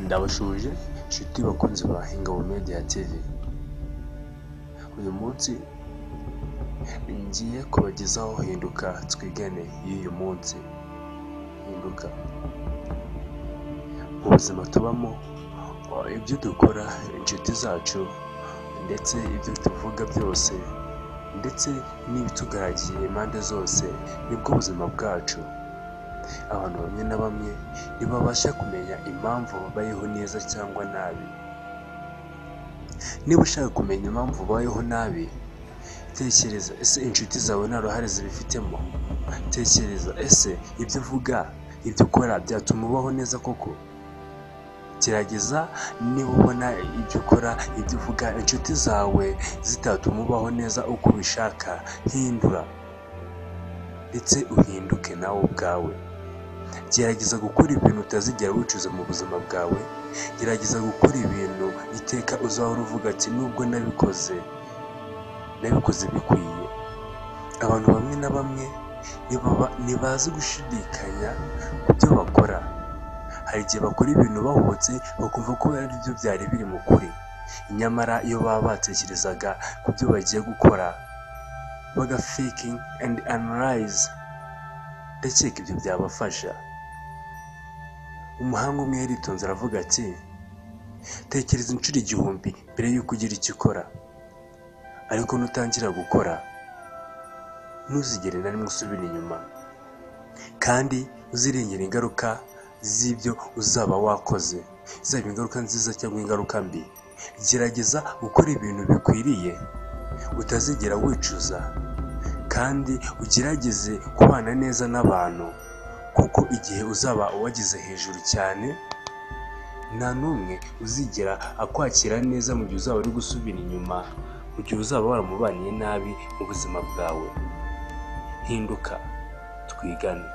Ndabashuje inshuti bakunzi ba Ingabo Media TV. Uyu munsi ngiye kubagezaho hinduka twigane y'uyu munsi. Hinduka mu buzima tubamo, ibyo dukora, inshuti zacu, ndetse ibyo tuvuga byose, ndetse n'ibitugaragiye impande zose, nibwo buzima bwacu. Abantu bamwe na bamwe ntibabasha kumenya impamvu babayeho neza cyangwa nabi. Niba ushaka kumenya impamvu ubayeho nabi, tekereza, ese inshuti zawe nta ruhare zibifitemo? Tekereza, ese ibyo uvuga, ibyo ukora byatuma ubaho neza koko? Gerageza niba ubona ibyo ukora, ibyo uvuga, inshuti zawe zitatuma ubaho neza uko ubishaka, hindura ndetse uhinduke nawe ubwawe. Gerageza gukora ibintu utazigera wicuza mu buzima bwawe. Gerageza gukora ibintu iteka uzahora uvuga ati nubwo nabikoze bikwiye. Abantu bamwe na bamwe ntibazi gushidikanya ku byo bakora. Hari igihe bakora ibintu bahubutse bakumva ko ari byo byari biri mu kuri, nyamara iyo baba batekerezaga ku byo bagiye gukora, baga faking and analyze, ndakeka ibyo byabafasha. Umuhanga umwe yaritonze aravuga ati, tekereza inshuro 1000 mbere y'uko ugira icyo ukora, ariko nutangira gukora ntuzigere na rimwe usubira inyuma, kandi uzirengera ingaruka z'ibyo uzaba wakoze, zaba ingaruka nziza cyangwa ingaruka mbi. Gerageza gukora ibintu bikwiriye, utazigera wicuza, kandi ugerageze kubana neza n'abantu, kuko igihe uzaba wageze hejuru cyane, nta n'umwe uzigera akwakira neza mu gihe uzaba uri gusubira inyuma, mu gihe uzaba waramubaniye nabi mu buzima bwawe. Hinduka twigane.